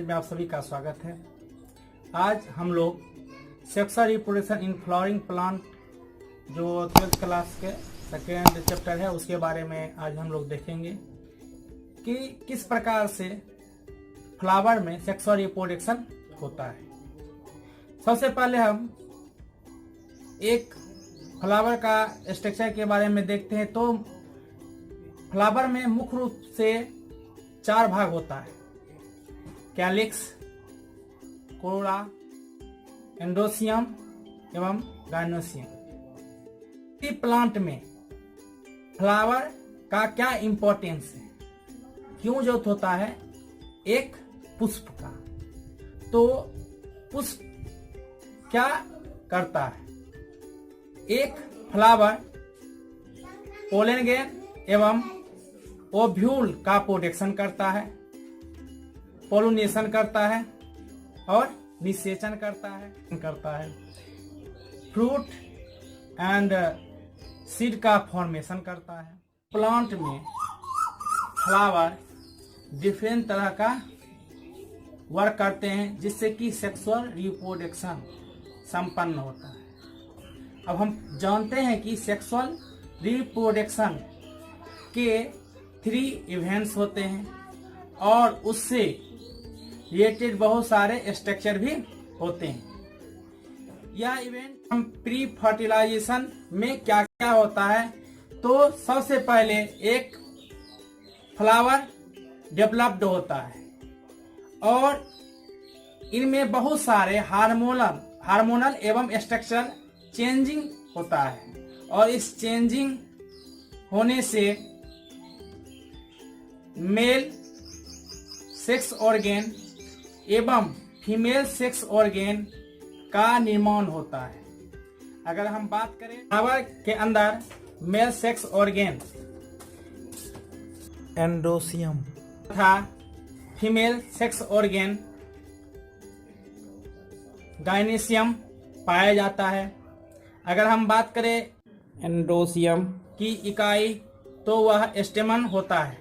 Knowledge में आप सभी का स्वागत है। आज हम लोग sexual reproduction in flowering plant जो 12th क्लास के सेकेंड चैप्टर है उसके बारे में आज हम लोग देखेंगे कि किस प्रकार से फ्लावर में सेक्सुअल रिप्रोडक्शन होता है। सबसे पहले हम एक फ्लावर का स्ट्रक्चर के बारे में देखते हैं। तो फ्लावर में मुख्य रूप से 4 भाग होता है: कैलिक्स, कोरोला, एंडोसियम एवं गाइनोसियम। प्लांट में फ्लावर का क्या इंपॉर्टेंस है, क्यों जरूरत होता है एक पुष्प का। तो पुष्प क्या करता है? एक फ्लावर पोलन ग्रेन एवं ओव्यूल का प्रोडक्शन करता है, पोलिनेशन करता है और निषेचन करता है, फ्रूट एंड सीड का फॉर्मेशन करता है। प्लांट में फ्लावर डिफरेंट तरह का वर्क करते हैं जिससे कि सेक्सुअल रिप्रोडक्शन संपन्न होता है। अब हम जानते हैं कि सेक्सुअल रिप्रोडक्शन के 3 इवेंट्स होते हैं और उससे रिलेटेड बहुत सारे स्ट्रक्चर भी होते हैं। यह इवेंट हम प्री फर्टिलाइजेशन में क्या क्या होता है। तो सबसे पहले एक फ्लावर डेवलप्ड होता है और इनमें बहुत सारे हार्मोनल एवं स्ट्रक्चरल चेंजिंग होता है और इस चेंजिंग होने से मेल सेक्स ऑर्गेन एवं फीमेल सेक्स ऑर्गेन का निर्माण होता है। अगर हम बात करें फ्लावर के अंदर मेल सेक्स ऑर्गेन एंडोसियम तथा फीमेल सेक्स ऑर्गेन गाइनोसियम पाया जाता है। अगर हम बात करें एंडोसियम की इकाई तो वह स्टेमन होता है,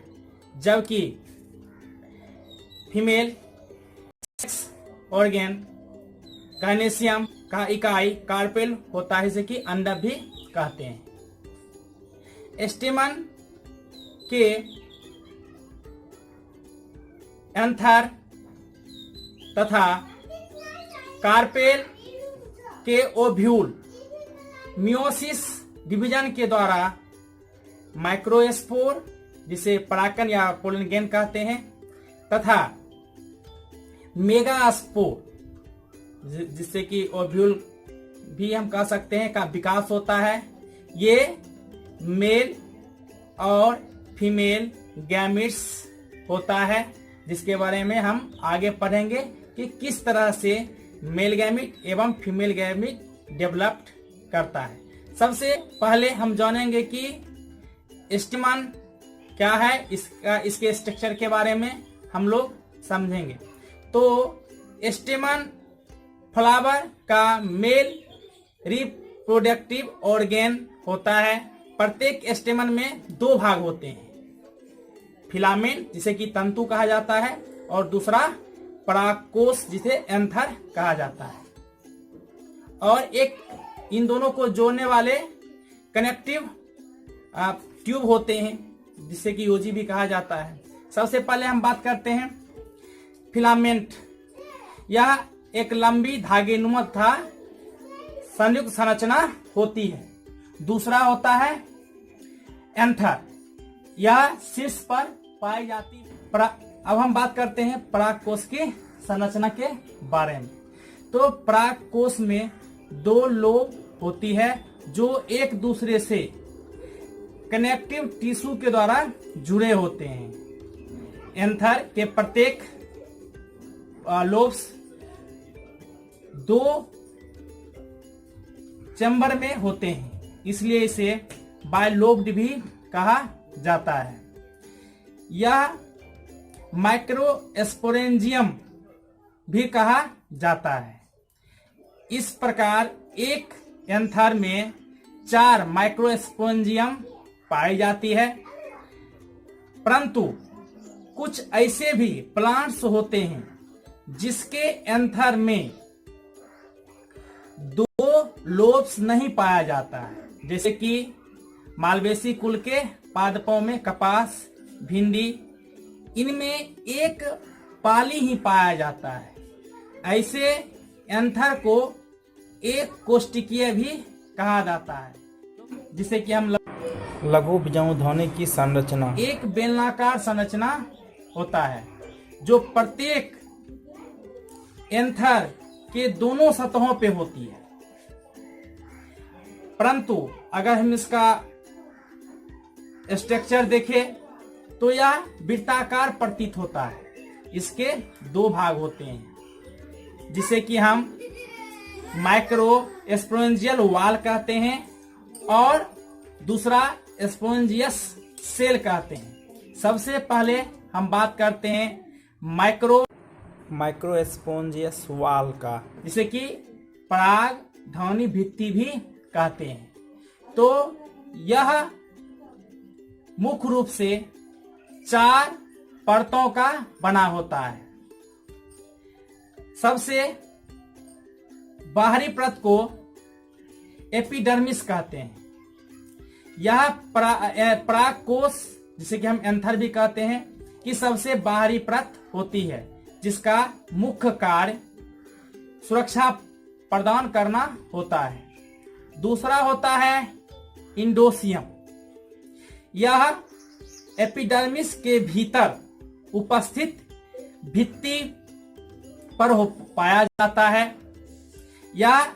जबकि फीमेल सेक्स ऑर्गेन गाइनोसियम का इकाई कार्पेल होता है, जिसे कि अंडा भी कहते हैं। स्टेमन के एंथर तथा कार्पेल के ओव्यूल मियोसिस डिवीजन के द्वारा माइक्रोस्पोर, जिसे परागकण या पोलन ग्रेन कहते हैं, तथा मेगास्पोर, जिससे कि ओव्यूल भी हम कह सकते हैं, का विकास होता है। ये मेल और फीमेल गैमेट्स होता है, जिसके बारे में हम आगे पढ़ेंगे कि किस तरह से मेल गैमेट एवं फीमेल गैमेट डेवलप्ड करता है। सबसे पहले हम जानेंगे कि स्टेमन क्या है, इसके स्ट्रक्चर के बारे में हम लोग समझेंगे। तो स्टेमन फ्लावर का मेल रिप्रोडक्टिव ऑर्गेन होता है। प्रत्येक स्टेमन में 2 भाग होते हैं: फिलामेंट, जिसे कि तंतु कहा जाता है, और दूसरा परागकोश, जिसे एंथर कहा जाता है। और एक इन दोनों को जोड़ने वाले कनेक्टिव ट्यूब होते हैं, जिसे कि यूजी भी कहा जाता है। सबसे पहले हम बात करते हैं फिलामेंट। यह एक लंबी धागेनुमा तथा संयुक्त संरचना होती है। दूसरा होता है एंथर, यह शीर्ष पर पाई जाती है। अब हम बात करते हैं परागकोश की संरचना के बारे में। तो परागकोश में 2 लोब होती है जो एक दूसरे से कनेक्टिव टिश्यू के द्वारा जुड़े होते हैं। एंथर के प्रत्येक लोब्स 2 चैम्बर में होते हैं, इसलिए इसे बाइलोब्ड भी कहा जाता है। यह माइक्रोस्पोरेंजियम भी कहा जाता है। इस प्रकार एक एंथर में 4 माइक्रोस्पोरेंजियम पाई जाती है। परंतु कुछ ऐसे भी प्लांट्स होते हैं जिसके एंथर में दो लोब्स नहीं पाया जाता है, जैसे कि मालवेसी कुल के पादपों में कपास, भिंडी, इनमें एक पाली ही पाया जाता है। ऐसे एंथर को एक कोष्ठकीय भी कहा जाता है, जिसे कि हम लघु उपजाऊ ध्वनि की संरचना। एक बेलनाकार संरचना होता है जो प्रत्येक एंथर के दोनों सतहों पे होती है, परंतु अगर हम इसका स्ट्रक्चर देखें तो यह वृत्ताकार प्रतीत होता है। इसके दो भाग होते हैं, जिसे कि हम माइक्रो स्पोरेंजियल वाल कहते हैं और दूसरा स्पोरेंजियस सेल कहते हैं। सबसे पहले हम बात करते हैं माइक्रो स्पोरेंजियस वाल का, जिसे कि पराग ध्वनि भित्ति भी कहते हैं। तो यह मुख्य रूप से 4 परतों का बना होता है। सबसे बाहरी परत को एपिडर्मिस कहते हैं। यह पराग कोश, जिसे कि हम एंथर भी कहते हैं, की सबसे बाहरी परत होती है, जिसका मुख्य कार्य सुरक्षा प्रदान करना होता है। दूसरा होता है इंडोसियम। यह एपिडर्मिस के भीतर उपस्थित भित्ति पर पाया जाता है। यह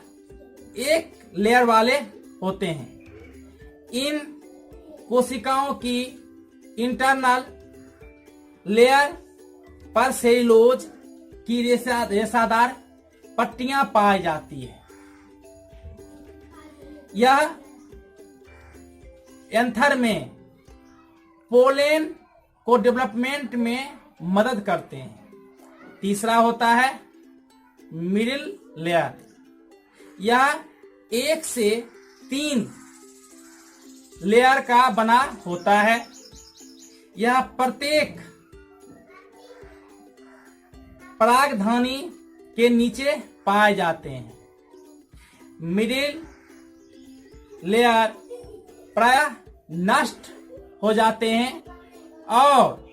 एक लेयर वाले होते हैं। इन कोशिकाओं की इंटरनल लेयर पर सेलुलोज की रेसादार पट्टियां पाई जाती है। यह एंथर में पोलेन को डेवलपमेंट में मदद करते हैं। तीसरा होता है मिडिल लेयर। यह 1 से 3 लेयर का बना होता है। यह प्रत्येक परागधानी के नीचे पाए जाते हैं। मिडिल लेयर प्रायः नष्ट हो जाते हैं और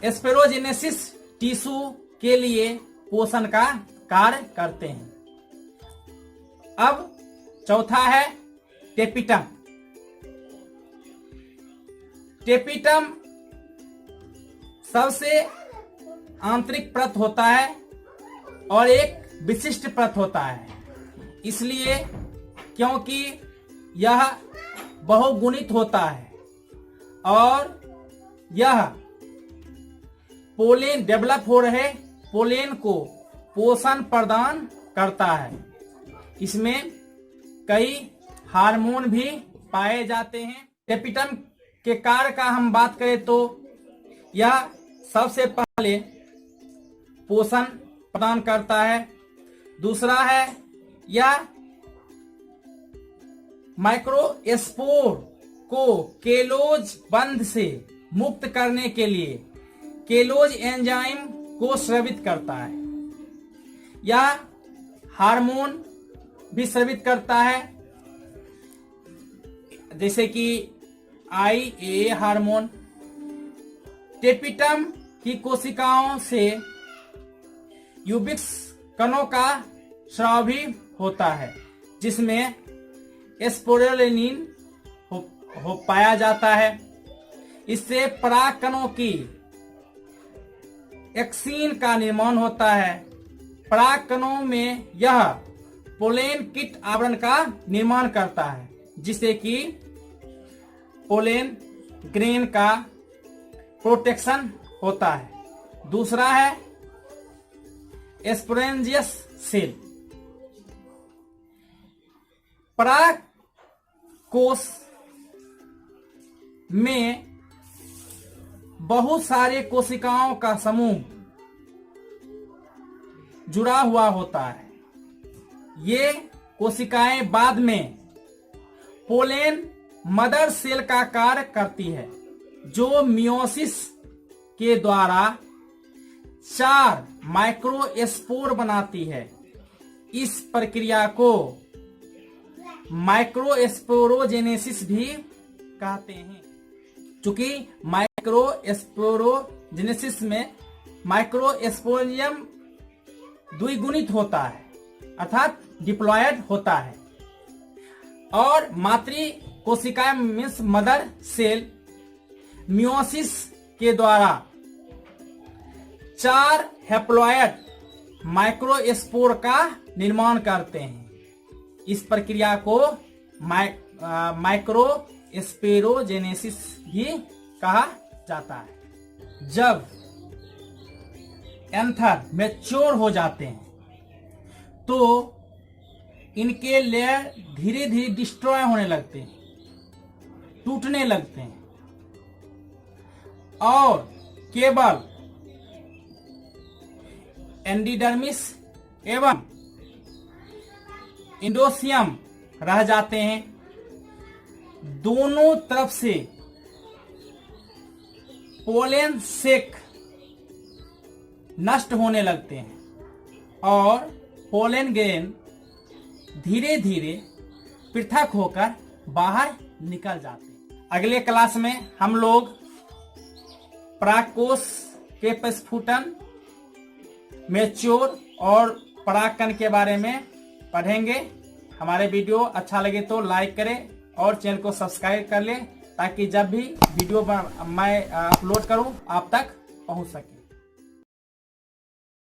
स्पेरोजेनेसिस टिश्यू के लिए पोषण का कार्य करते हैं। अब चौथा है टेपिटम। टेपिटम सबसे आंतरिक परत होता है और एक विशिष्ट परत होता है, इसलिए क्योंकि यह बहुगुणित होता है और यह पोलेन डेवलप हो रहे पोलेन को पोषण प्रदान करता है। इसमें कई हार्मोन भी पाए जाते हैं। टेपिटम के कार्य का हम बात करें तो यह सबसे पहले पोषण प्रदान करता है। दूसरा है यह माइक्रोस्पोर को केलोज बंध से मुक्त करने के लिए केलोज एंजाइम को स्रावित करता है। यह हार्मोन भी स्रावित करता है, जैसे कि IA हार्मोन। टेपिटम की कोशिकाओं से यूबिक्स कणों का स्राव भी होता है, जिसमें स्पोरुलिन हो पाया जाता है। इससे पराग कणों की एक्सिन का निर्माण होता है। पराग कणों में यह पोलेन किट आवरण का निर्माण करता है, जिससे कि पोलेन ग्रेन का प्रोटेक्शन होता है। दूसरा है स्पोरेंजियस सेल। पराग कोश में बहुत सारे कोशिकाओं का समूह जुड़ा हुआ होता है। ये कोशिकाएं बाद में पोलेन मदर सेल का कार्य करती है, जो मियोसिस के द्वारा 4 माइक्रोस्पोर बनाती है। इस प्रक्रिया को माइक्रोस्पोरोजेनेसिस भी कहते हैं। चूंकि माइक्रोस्पोरोजेनेसिस में माइक्रोस्पोरियम द्विगुणित होता है अर्थात डिप्लॉयड होता है और मातृ कोशिकाएं मीन्स मदर सेल मियोसिस के द्वारा 4 हैप्लॉयड माइक्रोस्पोर का निर्माण करते हैं। इस प्रक्रिया को माइक्रोस्पोरोजेनेसिस भी कहा जाता है। जब एंथर मैच्योर हो जाते हैं तो इनके लेयर धीरे धीरे डिस्ट्रॉय होने लगते हैं, टूटने लगते हैं और केवल एंडोडर्मिस एवं इंडोसियम रह जाते हैं। दोनों तरफ से पोलन सेक नष्ट होने लगते हैं और पोलन ग्रेन धीरे धीरे पृथक होकर बाहर निकल जाते हैं। अगले क्लास में हम लोग परागकोश के प्रस्फुटन, मैच्योर और परागकण के बारे में पढ़ेंगे। हमारे वीडियो अच्छा लगे तो लाइक करें और चैनल को सब्सक्राइब कर लें ताकि जब भी वीडियो मैं अपलोड करूं आप तक पहुंच सके।